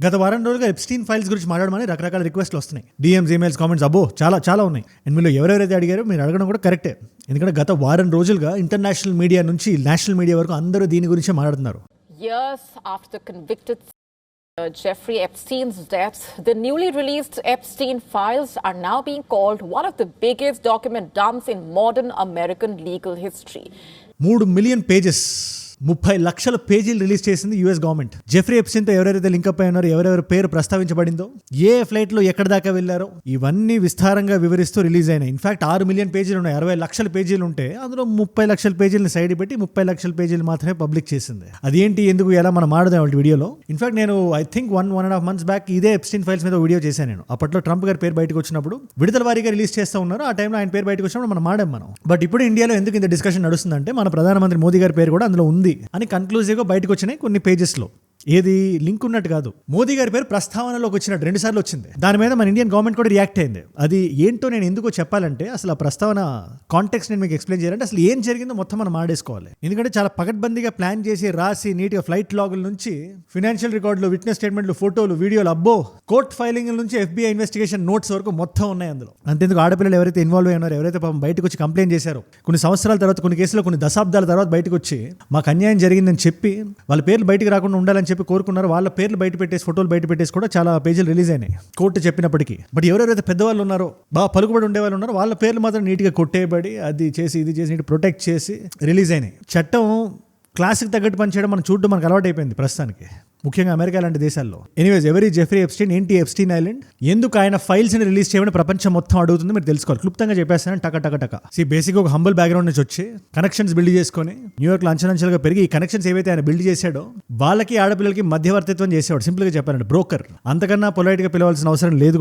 గత వారం రోజులుగా ఎప్స్టీన్ ఫైల్స్ గురించి మాట్లాడమని రకరకాల రిక్వెస్ట్లు వస్తున్నాయి. డిఎంస్, ఈమెయిల్స్, కామెంట్స్ అబ్బో చాలా ఉన్నాయి. అండ్ మీరు ఎవరెవరైతే అడిగారో మీరు అడగడం కూడా కరెక్టే. ఎందుకంటే గత వారం రోజులుగా ఇంటర్నేషనల్ మీడియా నుంచి నేషనల్ మీడియా వరకు అందరూ దీని గురించే మాట్లాడుతున్నారు. Years after the convicted Jeffrey Epstein's death, the newly released Epstein files are now being called one of the biggest document dumps in modern American legal history. 3 million pages, 30 లక్షల పేజీలు release చేసింది US government. Jeffrey Epstein తో ఎవరైతే link up అయి ఉన్నారో, ఎవరెవరి పేరు ప్రస్తావించబడిందో, ఏ flight లో ఎక్కడ దాకా వెళ్లారో ఇవన్నీ విస్తారంగా వివరిస్తూ రిలీజ్ అయినాయి. ఇన్ఫాక్ట్ 6 మిలియన్ పేజీలు ఉన్నాయి. 60 లక్షల పేజీలు ఉంటే అందులో 30 లక్షల పేజీలను సైడ్ పెట్టి 30 లక్షల పేజీలు మాత్రమే పబ్లిక్ చేసింది. అదేంటి, ఎందుకు, ఎలా మనం ఆడదాం వీడియోలో. ఇన్ఫాక్ట్ నేను ఐ థింక్ 1.5 months బ్యాక్ ఇదే ఎప్స్టీన్ ఫైల్స్ మీద వీడియో చేశాను నేను. అప్పట్లో ట్రంప్ గారి పేరు బయటకు వచ్చినప్పుడు విడుదల వారీగా రిలీజ్ చేస్తూ ఉన్నారు. ఆ టైంలో ఆయన పేరు బయటకు వచ్చినప్పుడు మనం ఆడాం మనం. బట్ ఇప్పుడు ఇండియాలో ఎందుకు ఇంత డిస్కషన్ నడుస్తుందంటే మన ప్రధానమంత్రి మోదీ గారి పేరు కూడా అందులో ఉంది అని కన్క్లూజివ్గా బయటకు వచ్చినాయి కొన్ని పేజెస్లో. ఏది లింక్ ఉన్నట్టు కాదు, మోదీ గారి పేరు ప్రస్తావనలోకి వచ్చినట్టు 2 సార్లు వచ్చింది. దాని మీద మన ఇండియన్ గవర్నమెంట్ కూడా రియాక్ట్ అయింది. అది ఏంటో నేను ఎందుకో చెప్పాలంటే, అసలు ఆ ప్రస్తావన కాంటెక్స్ట్ నేను మీకు ఎక్స్ప్లెయిన్ చేయాలంటే అసలు ఏం జరిగిందో మొత్తం మనం ఆడేసుకోవాలి. ఎందుకంటే చాలా పకడ్బందీగా ప్లాన్ చేసి రాసి నీట్గా ఫ్లైట్ లాగుల నుంచి ఫినాన్షియల్ రికార్డులు, విట్నెస్ స్టేట్మెంట్లు, ఫోటోలు, వీడియోలు, అబ్బో కోర్ట్ ఫైలింగ్ నుంచి FBI ఇన్వెస్టిగేషన్ నోట్స్ వరకు మొత్తం ఉన్నాయి అందులో. అంతేందుకు ఆడపిల్లలు ఎవరైతే ఇన్వాల్వ్ అయినారో, ఎవరైతే పాపం బయటకు వచ్చి కంప్లైంట్ చేశారో, కొన్ని సంవత్సరాల తర్వాత, కొన్ని కేసులో కొన్ని దశాబ్దాల తర్వాత బయటకు వచ్చి మాకు అన్యాయం జరిగిందని చెప్పి వాళ్ళ పేర్లు బయటకు రాకుండా ఉండాలని చెప్పి కోరుకున్నారు. వాళ్ళ పేర్లు బయట పెట్టేసి, ఫోటోలు బయట పెట్టేసి కూడా చాలా పేజీలు రిలీజ్ అయినాయి కోర్టు చెప్పినప్పటికీ. బట్ ఎవరెవరైతే పెద్దవాళ్ళు ఉన్నారో, బాగా పలుకుబడి ఉండేవాళ్ళు ఉన్నారో, వాళ్ళ పేర్లు మాత్రం నీట్గా కొట్టేయబడి, అది చేసి ఇది చేసి నీట్ ప్రొటెక్ట్ చేసి రిలీజ్ అయినాయి. చట్టం క్లాస్కి తగ్గట్టు పనిచేయడం మనం చూడడం మనకు అలవాటు అయిపోయింది ప్రస్తుతానికి, ముఖ్యంగా అమెరికా లాంటి దేశాల్లో. ఎనీవేస్, ఎవరి జెఫ్రీ ఎప్స్టీన్, ఏంటి ఎప్స్టీన్ ఐలాండ్, ఎందుకు ఆయన ఫైల్స్ ని రిలీజ్ చేయమని ప్రపంచం మొత్తం అడుగుతుంది మీరు తెలుసుకోవాలి. క్లుప్తంగా చెప్పేస్తాను టక. బేసిక్ ఒక హంబుల్ బ్యాక్గ్రౌండ్ నుంచి వచ్చి కనెక్షన్స్ బిల్డ్ చేసుకొని న్యూయార్క్ లో అంచనంచలుగా పెరిగి ఈ కనెక్షన్స్ ఏవైతే ఆయన బిల్డ్ చేశాడో వాళ్ళకి ఆడపిల్లలకి మధ్యవర్తిత్వం చేసేవాడు. సింపుల్ గా చెప్పాలంటే బ్రోకర్. అంతకన్నా పొలైట్ గా పిలవాల్సిన అవసరం లేదు.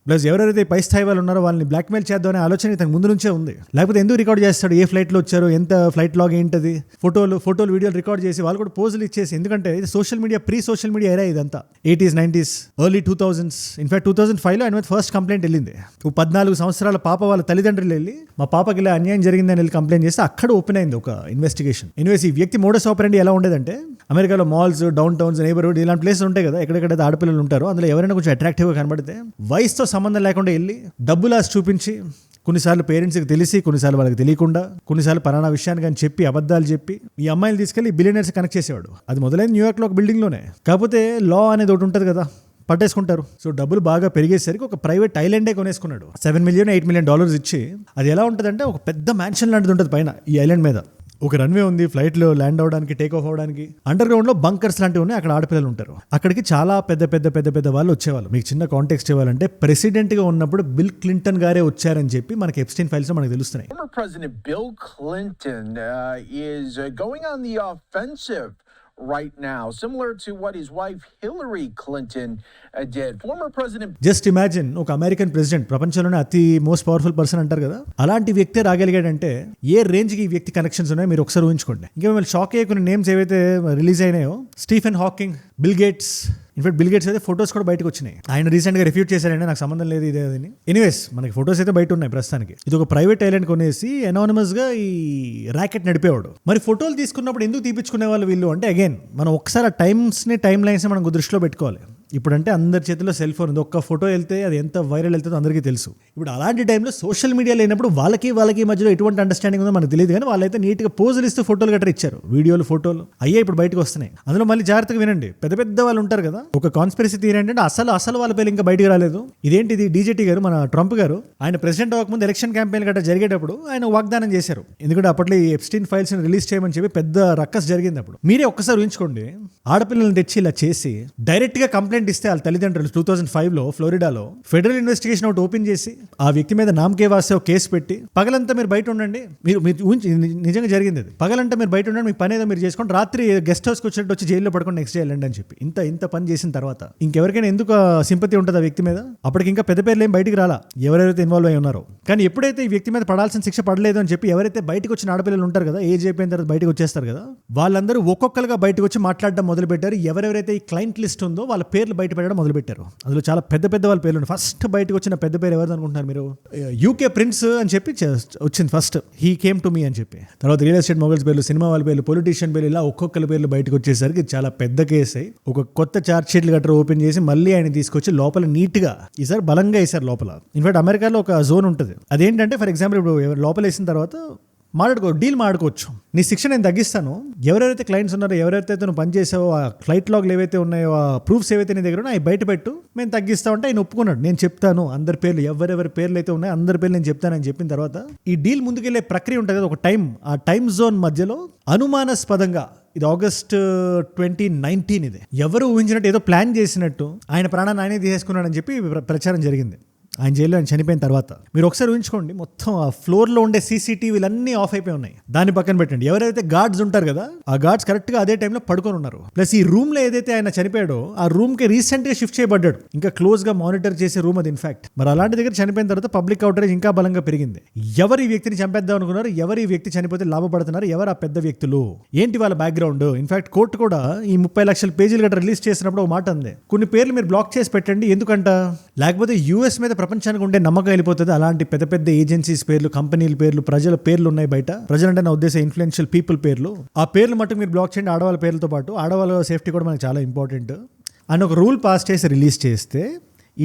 ప్లస్ ఎవరైతే పై స్థాయి వాళ్ళు ఉన్నారో వాళ్ళని బ్లాక్మెయిల్ చేద్దామనే ఆలోచన ఇతనికి ముందు నుంచే ఉంది. లేకపోతే ఎందుకు రికార్డ్ చేస్తాడు, ఏ ఫ్లైట్ లో వచ్చారు, ఎంత ఫ్లైట్ లాగ్ ఏంటది, ఫోటోలు వీడియోలు రికార్డ్ చేసి వాళ్ళు కూడా పోజులు ఇచ్చేసి. ఎందుకంటే ఇది social media, pre social media ఎరా ఇదంతా. 80s, 90s, early 2000s. In fact 2005లో ఆయన మీద ఫస్ట్ కంప్లైంట్ వెళ్ళింది. 14 సంవత్సరాల పాప వాళ్ళ తల్లిదండ్రులు వెళ్ళి మా పాపకి ఇలా అన్యాయం జరిగిందని వెళ్ళి కంప్లైంట్ చేస్తే అక్కడ ఓపెన్ అయింది ఒక ఇన్వెస్టిగేషన్. ఎనీవేస్, ఈ వ్యక్తి మోడస్ ఆపరెండి ఎలా ఉండేదంటే, అమెరికాలో మాల్స్, డౌన్ టౌన్స్, నైబర్హుడ్ ఇలాంటి ప్లేసెస్ ఉంటాయి కదా, ఎక్కడెక్కడైతే ఆడపిల్లలు ఉంటారో అందులో ఎవరైనా కొంచెం అట్రాక్టివ్గా కనబడితే వయసుతో సంబంధం లేకుండా వెళ్ళి డబ్బులు ఆశ చూపించి, కొన్నిసార్లు పేరెంట్స్కి తెలిసి, కొన్నిసార్లు వాళ్ళకి తెలియకుండా, కొన్నిసార్లు పలానా విషయాన్ని కానీ చెప్పి అబద్ధాలు చెప్పి ఈ అమ్మాయిలు తీసుకెళ్లి బిలియనర్స్ కనెక్ట్ చేసేవాడు. అది మొదలైంది న్యూయార్క్లో ఒక బిల్డింగ్లోనే. కాకపోతే లా అనేది ఒకటి ఉంటుంది కదా, పట్టేసుకుంటారు. సో డబ్బులు బాగా పెరిగేసరికి ఒక ప్రైవేట్ ఐలాండే కొనేసుకున్నాడు. $7 million, $8 million ఇచ్చి. అది ఎలా ఉంటుందంటే ఒక పెద్ద మ్యాన్షన్ లాంటిది ఉంటుంది పైన ఈ ఐలాండ్ మీద. ఒక రన్వే ఉంది, ఫ్లైట్లో ల్యాండ్ అవడానికి, టేక్ ఆఫ్ అవడానికి. అండర్ గ్రౌండ్ లో బంకర్స్ లాంటివి ఉన్నాయి, అక్కడ ఆడపిల్లలు ఉంటారు. అక్కడికి చాలా పెద్ద వాళ్ళు వచ్చేవాళ్ళు. మీకు చిన్న కాంటెక్స్ట్ ఇవ్వాలంటే, ప్రెసిడెంట్ గా ఉన్నప్పుడు బిల్ క్లింటన్ గారే వచ్చారని చెప్పి మనకి ఎప్స్టీన్ ఫైల్స్ లో మనకు తెలుస్తున్నాయి. President Bill Clinton is going on the offensive right now, similar to what his wife Hillary Clinton did. Former President, just imagine, ఒక అమెరికన్ ప్రెసిడెంట్, ప్రపంచంలోనే అతి మోస్ట్ పవర్ఫుల్ పర్సన్ అంటారు కదా, అలాంటి వ్యక్తి రాగలిగాడంటే ఏ రేంజ్ కి ఈ వ్యక్తి కనెక్షన్స్ ఉన్నాయో మీరు ఒకసారి ఊహించుకోండి. ఇంకా మిమ్మల్ని షాక్ అయ్యే కొన్ని నేమ్స్ ఏవైతే రిలీజ్ అయినాయో, Stephen Hawking, Bill Gates. In fact Bill Gates అయితే ఫొటోస్ కూడా బయటకు వచ్చినాయి. ఆయన రీసెంట్గా రిఫ్యూట్ చేశారంటే నాకు సంబంధం లేదు ఇదే అని. ఎనీవేస్, మనకి ఫొటోస్ అయితే బయట ఉన్నాయి ప్రస్తుతానికి. ఇది ఒక ప్రైవేట్ ఐలాండ్ కొనేసి ఎనానిమస్ గా ఈ ర్యాకెట్ నడిపేవాడు. మరి ఫోటోలు తీసుకున్నప్పుడు ఎందుకు తీపించుకునే వాళ్ళు వీళ్ళు అంటే, అగైన్ మనం ఒకసారి ఆ టైమ్ లైన్స్ మనం దృష్టిలో పెట్టుకోవాలి. ఇప్పుడంటే అందరి చేతిలో సెల్ ఫోన్ ఉంది. ఒక్క ఫోటో వెళ్తే అది ఎంత వైరల్ వెళ్తుందో అందరికీ తెలుసు. ఇప్పుడు అలాంటి టైంలో సోషల్ మీడియా లేనప్పుడు వాళ్ళకి మధ్యలో ఎటువంటి అండర్స్టాండింగ్ ఉందో మనకు తెలియదు. కానీ వాళ్ళైతే నీట్గా పోజులు ఇస్తూ ఫోటోలు గట్రా ఇచ్చారు. ఫోటోలు అయ్యే ఇప్పుడు బయటకు వస్తున్నాయి. అందులో మళ్ళీ జాగ్రత్తగా వినండి, పెద్ద వాళ్ళు ఉంటారు కదా. ఒక కాన్స్పిరసీ థియరీ ఏంటంటే అసలు వాళ్ళ పేరు ఇంకా బయటకు రాలేదు. ఇదేంటిది, డీజేటీ గారు, మన ట్రంప్ గారు, ఆయన ప్రెసిడెంట్ అవ్వకముందు ఎలక్షన్ క్యాంపెయిన్ గట్రా జరిగేటప్పుడు ఆయన వాగ్దానం చేశారు. ఎందుకంటే అప్పట్లో ఈ ఎప్స్టీన్ ఫైల్స్ రిలీజ్ చేయమని చెప్పి పెద్ద రక్కస్ జరిగింది. అప్పుడు మీరే ఒక్కసారి ఊహించుకోండి, ఆడపిల్లల్ని తెచ్చి ఇలా చేసి డైరెక్ట్ గా కంప్లైంట్ ఇస్తే వాళ్ళ తల్లిదండ్రులు 2005లో ఫ్లోరిడాలో ఫెడరల్ ఇన్వెస్టిగేషన్ ఒకటి ఓపెన్ చేసి ఆ వ్యక్తి మీద నామకే వాస్తే ఒక కేసు పెట్టి, పగలంతా మీరు బయట ఉండండి, మీరు నిజంగా జరిగింది అది, పగలంతా మీరు బయట ఉండండి, మీ పని ఏదో మీరు చేసుకోండి, రాత్రి గెస్ట్ హౌస్కి వచ్చినట్టు వచ్చి జైల్లో పడుకొని నెక్స్ట్ డే వెళ్ళండి అని చెప్పి ఇంత పని చేసిన తర్వాత ఇంకెవరికైనా ఎందుకు సింపతి ఉంటుంది ఆ వ్యక్తి మీద? అప్పటికి ఇంకా పెద్ద పేర్లు ఏం బయటికి రాలా, ఎవరైతే ఇన్వాల్వ్ అయి ఉన్నారో. కానీ ఎప్పుడైతే ఈ వ్యక్తి మీద పడాల్సిన శిక్ష పడలేదు అని చెప్పి ఎవరైతే బయటకు వచ్చిన ఆడపిల్లలు ఉంటారు కదా, ఏజ్ అయిపోయిన తర్వాత బయటకు వచ్చేస్తారు కదా, వాళ్ళందరూ ఒక్కొక్కరుగా బయటకు వచ్చి మాట్లాడడం మొదలు పెట్టారు. ఎవరెవరైతే ఈ క్లయింట్ లిస్ట్ ఉందో వాళ్ళ పేర్లు పేర్లు బయట పెట్టడం మొదలుపెట్టారు. అందులో చాలా పెద్ద పెద్ద వాళ్ళ పేర్లు ఉన్నాయి. ఫస్ట్ బయటకు వచ్చిన పెద్ద పేరు ఎవరు అనుకుంటున్నారు మీరు? యూకే ప్రిన్స్ అని చెప్పి వచ్చింది first. He came to me అని చెప్పి. తర్వాత రియల్ ఎస్టేట్ మొగల్స్ పేర్లు, సినిమా వాళ్ళ పేర్లు, పొలిటీషియన్ పేర్లు, ఇలా ఒక్కొక్కరి పేర్లు బయటకు వచ్చేసరికి చాలా పెద్ద కేసు అయ్యి ఒక కొత్త చార్జ్ షీట్లు గట్రా ఓపెన్ చేసి మళ్ళీ ఆయన తీసుకొచ్చి లోపల నీట్గా ఈసారి బలంగా వేశారు లోపల. ఇన్ఫాక్ట్ అమెరికాలో ఒక జోన్ ఉంటుంది. అదేంటంటే ఫర్ ఎగ్జాంపుల్ ఇప్పుడు లోపల వేసిన తర్వాత డీల్ మాడుకోవచ్చు. నీ శిక్ష నేను తగ్గిస్తాను, ఎవరెవరైతే క్లయింట్స్ ఉన్నారో, ఎవరైతే నువ్వు పనిచేసావో, ఆ ఫ్లైట్ లాగ్లు ఏవైతే ఉన్నాయో, ఆ ప్రూఫ్స్ ఏవైతే నీ దగ్గర ఉన్నాయో అవి బయట పెట్టు, మేము తగ్గిస్తామంటే ఆయన ఒప్పుకున్నాడు. నేను చెప్తాను అందరి పేర్లు, ఎవరెవరి పేర్లు అయితే ఉన్నాయో అందరి పేర్లు నేను చెప్తానని చెప్పిన తర్వాత ఈ డీల్ ముందుకెళ్లే ప్రక్రియ ఉంటుంది కదా, ఒక టైం, ఆ టైం జోన్ మధ్యలో అనుమానాస్పదంగా ఇది ఆగస్ట్ 2019 ఇది ఎవరు ఊహించినట్టు ఏదో ప్లాన్ చేసినట్టు ఆయన ప్రాణాన్ని ఆయనే తీసేసుకున్నాడని చెప్పి ప్రచారం జరిగింది. ఆయన జైల్లో ఆయన చనిపోయిన తర్వాత మీరు ఒకసారి ఊహించుకోండి, మొత్తం ఆ ఫ్లోర్లో ఉండే సీసీటీవీలు అన్నీ ఆఫ్ అయిపోయి ఉన్నాయి. దాన్ని పక్కన పెట్టండి, ఎవరైతే గార్డ్స్ ఉంటారు కదా ఆ గార్డ్స్ కరెక్ట్గా అదే టైంలో పడుకొని ఉన్నారు. ప్లస్ ఈ రూమ్లో ఏదైతే ఆయన చనిపోయాడో ఆ రూమ్కి రీసెంట్గా షిఫ్ట్ చేయబడ్డాడు, ఇంకా క్లోజ్గా మానిటర్ చేసే రూమ్ అది. ఇన్ఫాక్ట్ మరి అలాంటి దగ్గర చనిపోయిన తర్వాత పబ్లిక్ అవుటరేజ్ ఇంకా బలంగా పెరిగింది. ఎవరు ఈ వ్యక్తిని చంపేద్దాం అనుకున్నారు, ఎవరు ఈ వ్యక్తి చనిపోతే లాభపడుతున్నారు, ఎవరు ఆ పెద్ద వ్యక్తులు, ఏంటి వాళ్ళ బ్యాక్గ్రౌండ్. ఇన్ఫాక్ట్ కోర్టు కూడా ఈ 30 లక్షల పేజీలు గట్రా రిలీజ్ చేసినప్పుడు ఒక మాట అంది, కొన్ని పేర్లు మీరు బ్లాక్ చేసి పెట్టండి, ఎందుకంట లేకపోతే యూఎస్ మీద ప్రపంచానికి ఉండే నమ్మకం వెళ్ళిపోతుంది. అలాంటి పెద్ద పెద్ద ఏజెన్సీస్ పేర్లు, కంపెనీల పేర్లు, ప్రజల పేర్లు ఉన్నాయి బయట. ప్రజలంటే నా ఉద్దేశం ఇన్ఫ్లుయెన్షియల్ పీపుల్ పేర్లు. ఆ పేర్లు మటుకు మీరు బ్లాక్ చేయండి. ఆడవాళ్ళ పేర్లతో పాటు ఆడవాళ్ళ సేఫ్టీ కూడా మనకు చాలా ఇంపార్టెంట్ అని ఒక రూల్ పాస్ చేసి రిలీజ్ చేస్తే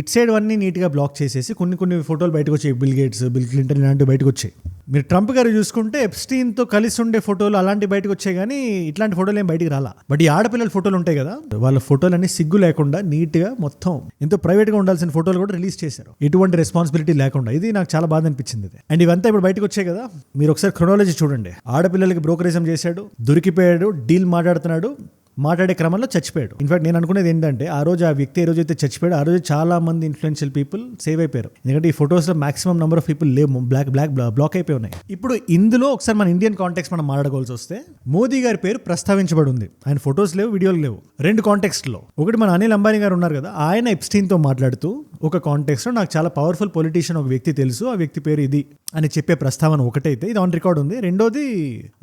ఇట్ సైడ్ అన్నీ నీట్గా బ్లాక్ చేసేసి కొన్ని ఫోటోలు బయటకు వచ్చాయి. బిల్ గేట్స్, బిల్ క్లింటన్ ఇలాంటివి బయటకు వచ్చాయి. మీరు ట్రంప్ గారు చూసుకుంటే ఎప్స్టీన్తో కలిసి ఉండే ఫోటోలు అలాంటివి బయటకు వచ్చాయి, కానీ ఇట్లాంటి ఫోటోలు ఏం బయటికి రాలా. బట్ ఈ ఆడపిల్లల ఫోటోలు ఉంటాయి కదా, వాళ్ళ ఫోటోలు అన్ని సిగ్గు లేకుండా నీట్గా మొత్తం ఎంతో ప్రైవేట్గా ఉండాల్సిన ఫోటోలు కూడా రిలీజ్ చేశారు, ఎటువంటి రెస్పాన్సిబిలిటీ లేకుండా. ఇది నాకు చాలా బాధ అనిపించింది. అండ్ ఇవంతా ఇప్పుడు బయటకు వచ్చాయి కదా, మీరు ఒకసారి క్రొనాలజీ చూడండి. ఆడపిల్లలకి బ్రోకరిజం చేశాడు, దొరికిపోయాడు, డీల్ మాట్లాడుతున్నాడు, మాట్లాడే క్రమంలో చచ్చిపోయాడు. ఇన్ఫాక్ట్ నేను అనుకునేది ఏంటంటే ఆ రోజు ఆ వ్యక్తి ఏ రోజైతే చచ్చిపోయాడు ఆ రోజు చాలా మంది ఇన్ఫ్లుయెన్షియల్ పీపుల్ సేవ్ అయిపోయారు. ఎందుకంటే ఈ ఫొటోస్లో maximum number of people black అయిపోయి ఉన్నాయి. ఇప్పుడు ఇందులో ఒకసారి మన ఇండియన్ కాంటెక్స్ట్ మనం మాట్లాడుకోవాల్సి వస్తే మోదీ గారి పేరు ప్రస్తావించబడి ఉంది. ఆయన ఫొటోస్ లేవు, వీడియోలు లేవు. రెండు కాంటెక్స్ట్లో, ఒకటి మన అనిల్ అంబానీ గారు ఉన్నారు కదా, ఆయన ఎప్స్టీన్తో మాట్లాడుతూ ఒక కాంటెక్స్ట్లో నాకు చాలా పవర్ఫుల్ పొలిటీషియన్ ఒక వ్యక్తి తెలుసు, ఆ వ్యక్తి పేరు ఇది అని చెప్పే ప్రస్తావన ఒకటైతే ఇది ఆన్ రికార్డ్ ఉంది. రెండోది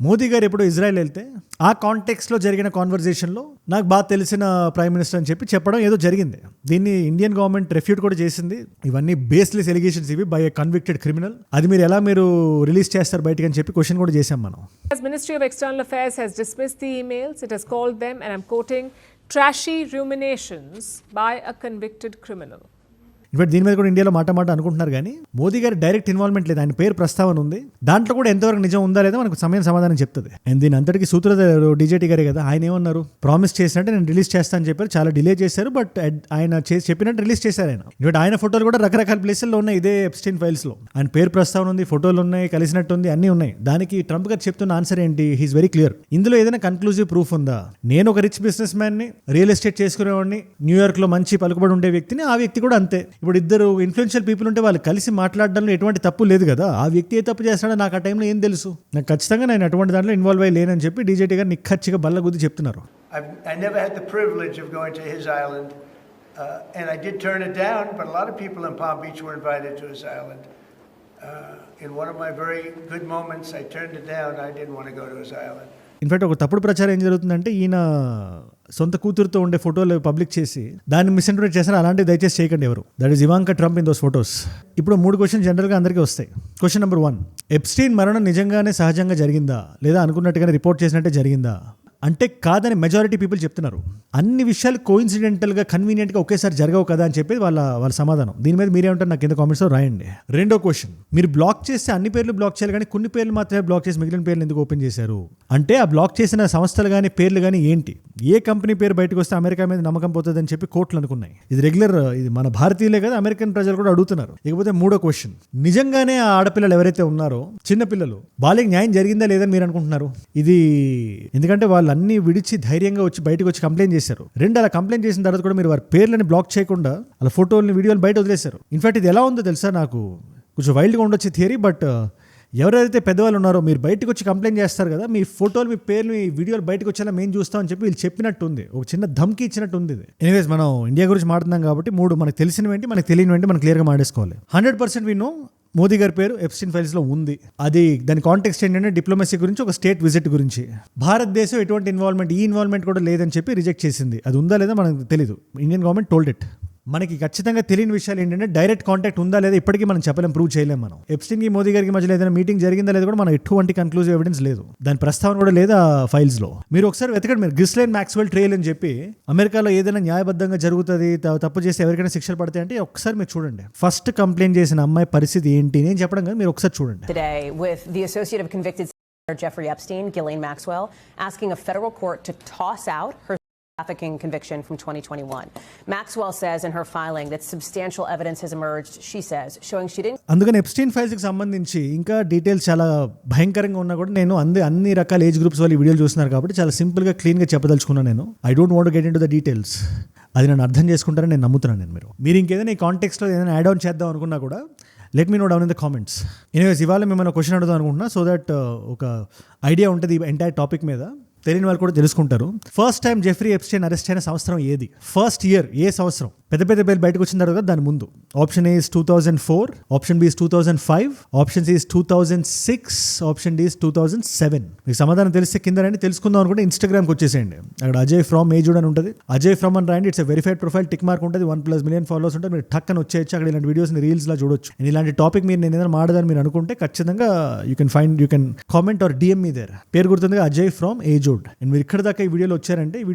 మోదీ గారు ఎప్పుడో ఇజ్రాయెల్ వెళ్తే ఆ కాంటెక్స్ట్లో జరిగిన కాన్వర్జేషన్లో నాకు బాగా తెలిసిన ప్రైమ్ మినిస్టర్ అని చెప్పడం ఏదో జరిగింది. దీన్ని ఇండియన్ గవర్నమెంట్ రెఫ్యూట్ కూడా చేసింది. ఇవన్నీ బేస్లెస్ ఎలిగేషన్స్ ఇవి బై ఎ కన్విక్టెడ్ క్రిమినల్. అది మీరు రిలీజ్ చేస్తారు బయటకు అని చెప్పి క్వశ్చన్ కూడా చేశాం మనం. As Ministry of External Affairs has dismissed the emails, it has called them, and I'm quoting, trashy ruminations by a convicted criminal. In fact దీని మీద కూడా ఇండియాలో మాట అనుకుంటున్నారు, కానీ మోదీ గారి డైరెక్ట్ ఇన్వాల్వ్మెంట్ లేదు. ఆయన పేరు ప్రస్తావన ఉంది, దాంట్లో కూడా ఎంతవరకు నిజం ఉందా లేదా మనకు సమయం సమాధానం చెప్తుంది. అండ్ దీని అంతటికి సూత్రధారు డీజేటీ గారే కదా, ఆయన ఏమన్నారు, ప్రామిస్ చేసినట్టే నేను రిలీజ్ చేస్తానని చెప్పారు. చాలా డిలే చేశారు, బట్ ఆయన చెప్పినట్టు రిలీజ్ చేశారు. ఆయన ఇన్ఫాక్ట్ ఆయన ఫోటోలు కూడా రకరకాల ప్లేసుల్లో ఉన్నాయి ఇదే ఎప్స్టీన్ ఫైల్స్లో. ఆయన పేరు ప్రస్తావన ఉంది, ఫోటోలు ఉన్నాయి, కలిసినట్టు ఉంది, అన్నీ ఉన్నాయి. దానికి ట్రంప్ గారు చెప్తున్న ఆన్సర్ ఏంటి? He's very clear. ఇందులో ఏదైనా కన్క్లూజివ్ ప్రూఫ్ ఉందా? నేను ఒక రిచ్ బిజినెస్ మ్యాన్ని, రియల్ ఎస్టేట్ చేసుకునేవాడిని, న్యూయార్క్ లో మంచి పలుకుబడి ఉండే వ్యక్తిని, ఆ వ్యక్తి కూడా అంతే. ఇప్పుడు ఇద్దరు ఇన్ఫ్లుయెన్షియల్ పీపుల్ ఉంటే వాళ్ళు కలిసి మాట్లాడడంలో ఎటువంటి తప్పు లేదు కదా. ఆ వ్యక్తి ఏ తప్పు చేస్తాడో నాకు ఆ టైంలో ఏం తెలుసు, నాకు ఖచ్చితంగా నేను అటువంటి దాంట్లో ఇన్వాల్వ్ అయ్యి లేనని చెప్పి డీజేటీ గారు నిక్కచ్చిగా బల్లగుద్ది చెప్తున్నారు. I never had the privilege of going to his island, and I did turn it down, but a lot of people in Palm Beach were invited to his island. In one of my very good moments, I turned it down. I didn't want to go to his island. In fact ఒక తప్పుడు ప్రచారం ఏం జరుగుతుందంటే ఈయన సొంత కూతురుతో ఉండే ఫోటోలు పబ్లిక్ చేసి దాన్ని మిస్ఇంటర్ప్రిట్ చేస్తారు. అలాంటివి దయచేసి చేయకండి ఎవరు. That is Ivanka Trump in those photos. ఇప్పుడు 3 క్వశ్చన్ జనరల్గా అందరికీ వస్తాయి. క్వశ్చన్ నెంబర్ 1, ఎప్స్టీన్ మరణం నిజంగానే సహజంగా జరిగిందా లేదా అనుకున్నట్టుగానే రిపోర్ట్ చేసినట్టే జరిగిందా అంటే కాదని మెజారిటీ పీపుల్ చెప్తున్నారు. అన్ని విషయాలు కోఇన్సిడెంటల్గా కన్వీనియంట్గా ఒకేసారి జరగవు కదా అని చెప్పి వాళ్ళ సమాధానం. దీని మీద మీరేమంటారు నాకు కింద కామెంట్స్లో రాయండి. రెండో క్వశ్చన్, మీరు బ్లాక్ చేస్తే అన్ని పేర్లు బ్లాక్ చేయాలి కానీ కొన్ని పేర్లు మాత్రమే బ్లాక్ చేసి మిగిలిన పేర్లు ఎందుకు ఓపెన్ చేశారు? అంటే ఆ బ్లాక్ చేసిన సంస్థలు కానీ పేర్లు కానీ ఏంటి? ఏ కంపెనీ పేరు బయటకు వస్తే అమెరికా మీద నమ్మకం పోతుందని చెప్పి కోర్టులు అనుకున్నాయి. ఇది రెగ్యులర్, ఇది మన భారతీయులే కదా, అమెరికన్ ప్రజలు కూడా అడుగుతున్నారు. ఇకపోతే 3వ క్వశ్చన్, నిజంగానే ఆ ఆడపిల్లలు ఎవరైతే ఉన్నారో చిన్నపిల్లలు వాళ్ళకి న్యాయం జరిగిందా లేదని మీరు అనుకుంటున్నారు? ఇది ఎందుకంటే వాళ్ళు అన్ని విడిచి ధైర్యంగా వచ్చి బయటకు వచ్చి కంప్లైంట్ చేశారు. అలా కంప్లైంట్ చేసిన తర్వాత కూడా మీరు వారి పేర్లని బ్లాక్ చేయకుండా అలా ఫోటోలని వీడియోలు బయట వదిలేశారు. ఇన్ఫాక్ట్ ఇది ఎలా ఉందో తెలుసా, నాకు కొంచెం వైల్డ్గా ఉండొచ్చు థియరీ, బట్ ఎవరైతే పెద్దవాళ్ళు ఉన్నారో మీరు బయటకు వచ్చి కంప్లైంట్ చేస్తారు కదా, మీ ఫోటోలు, మీ పేర్లు, మీ వీడియోలు బయటకు వచ్చేలా మేము చూస్తామని చెప్పి వీళ్ళు చెప్పినట్టు ఉంది. ఒక చిన్న ధమ్కి ఇచ్చినట్టు ఉంది ఇది. ఎనీవేస్ మనం ఇండియా గురించి మాట్లాడుతున్నాం కాబట్టి 3 మనకు తెలిసినవేంటి మనకు తెలియనివేంటి మనం క్లియర్గా మాట్లాడుకోవాలి. 100% వి నో మోదీ గారి పేరు ఎప్స్టీన్ ఫైల్స్ లో ఉంది. అది దాని కాంటెక్స్ట్ ఏంటంటే డిప్లొమసీ గురించి, ఒక స్టేట్ విజిట్ గురించి. భారతదేశం ఎటువంటి ఇన్వాల్వ్మెంట్ కూడా లేదని చెప్పి రిజెక్ట్ చేసింది. అది ఉందా లేదా మనకు తెలియదు. Indian government told it. మనకి ఖచ్చితంగా తెలియని విషయాలు ఏంటంటే డైరెక్ట్ కాంటాక్ట్ ఉందా లేదా ఇప్పటికీ మనం చెప్పలేం, ప్రూవ్ చేయలేం మనం. ఎప్స్టీన్ కి మోదీ గారికి మధ్యలో ఏదైనా మీటింగ్ జరిగిందా లేదా కూడా మనం ఎటువంటి కన్క్లూజివ్ ఎవిడెన్స్ లేదు, దాని ప్రస్తావన కూడా లేదా ఫైల్స్ లో. మీరు ఒకసారి వెతకండి, మీరు గిస్లైన్ మ్యాక్స్వెల్ ట్రయల్ అని చెప్పి అమెరికాలో ఏదైనా న్యాయబద్ధంగా జరుగుతుంది, తప్పు చేసి ఎవరికైనా శిక్షలు పడతాయి అంటే ఒకసారి మీరు చూడండి. ఫస్ట్ కంప్లైంట్ చేసిన అమ్మాయి పరిస్థితి ఏంటి నేను చెప్పడం కదా, మీరు ఒకసారి చూడండి. Today with the associate of convicted Jeffrey Epstein, Ghislaine Maxwell, asking a federal court to toss out her trafficking conviction from 2021. Maxwell says in her filing that substantial evidence has emerged, she says, showing she didn't. అందుకని Epstein files కి సంబంధించి ఇంకా details చాలా భయంకరంగా ఉన్నా కూడా నేను అన్ని రకాల ఏజ్ గ్రూప్స్ వాళ్ళు ఈ వీడియోలు చూస్తున్నారు కాబట్టి చాలా సింపుల్ గా క్లీన్ గా చెప్పదలుచుకున్నాను. నేను I don't want get in to the details. అది నన్ను అర్థం చేసుకుంటారని నేను నమ్ముతున్నాను. మీరు ఇంకేదైనా ఈ కాంటెక్స్లో ఏదైనా యాడ్ ఆన్ చేద్దాం అనుకున్నా కూడా let me know down in the comments. Anyways ఇవాళ మిమ్మల్ని క్వశ్చన్ అడుగుదాం అనుకుంటున్నా, సో దట్ ఒక ఐడియా ఉంటుంది ఈ ఎంటైర్ టాపిక్ మీద. తెలియని వాళ్ళు కూడా తెలుసుకుంటారు. First time Jeffrey Epstein arrest అయిన సంవత్సరం ఏది? ఫస్ట్ ఇయర్ ఏ సంవత్సరం? పెద్ద పేర్లు బయటకు వచ్చిన తర్వాత దాని ముందు. Option A is 2004, option B is 2005, option C is 2006, option D is 2007. మీకు సమాధానం తెలిస్తే కింద రండి, తెలుసుకుందాం అనుకుంటే ఇన్స్టాగ్రామ్కి వచ్చేసేయండి. అక్కడ అజయ్ ఫ్రమ్ ఏజుడ్ అని ఉంటుంది. అజయ్ ఫ్రమ్ అని రాయండి, it's verified profile, tick mark ఉంటుంది, 1+ మిలియన్ ఫాలోవర్స్ ఉంటుంది. మీరు టక్ అని వచ్చేయచ్చు. అక్కడ ఇలాంటి వీడియోస్ని రీల్స్లా చూడొచ్చు. ఇలాంటి టాపిక్ మీరు నేను ఏదైనా మాడదని మీరు అనుకుంటే ఖచ్చితంగా you can comment or DM me there. పేరు గుర్తుంది అజయ్ ఫ్రమ్ ఏజుడ్. అండ్ మీరు ఇక్కడ దాకా ఈ వీడియోలో వచ్చారంటే ఈ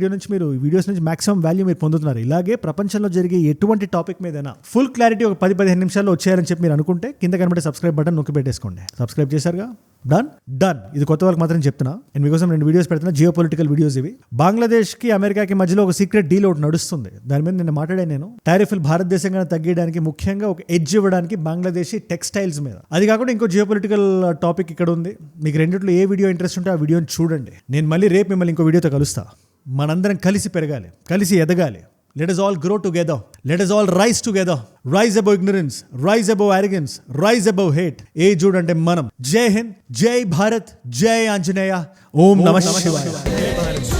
వీడియోస్ నుంచి మాక్సిమం వాల్యూ మీరు పొందుతున్నారు. ఇలాగే ప్రపంచంలో జరిగే ఎటువంటి టాపిక్ మీదైనా ఫుల్ క్లారిటీ ఒక 10-15 నిమిషాల్లో వచ్చేయాలని చెప్పి మీరు అనుకుంటే కింద కనబడే సబ్స్క్రైబ్ బటన్ నొక్కి పెట్టేసుకోండి. సబ్స్క్రైబ్ చేశారుగా, డన్. ఇది కొత్త వాళ్ళకి మాత్రం చెప్తున్నా. నేను మీకోసం 2 వీడియోస్ పెడుతున్నా, జియో పొలిటికల్ వీడియోస్ ఇవి. బంగ్లాదేశ్కి అమెరికాకి మధ్యలో ఒక సీక్రెట్ డీల్ ఒకటి నడుస్తుంది. దాని మీద నేను మాట్లాడాను. నేను టారిఫ్లు భారతదేశంగా తగ్గించడానికి ముఖ్యంగా ఒక ఎడ్జ్ ఇవ్వడానికి బంగ్లాదేశీ టెక్స్టైల్స్ మీద. అది కాకుండా ఇంకో జియో పొలిటికల్ టాపిక్ ఇక్కడ ఉంది. మీకు రెండిట్లో ఏ వీడియో ఇంట్రెస్ట్ ఉంటే ఆ వీడియోని చూడండి. నేను మళ్ళీ రేపు మిమ్మల్ని ఇంకో వీడియోతో కలుస్తా. మనందరం కలిసి పెరగాలి, కలిసి ఎదగాలి. Let us all grow together. Let us all rise together. Rise above ignorance. Rise above arrogance. Rise above hate. Jude ante manam. Jai Hind. Jai Bharat. Jai Anjaneya. Om Namah Shivaya.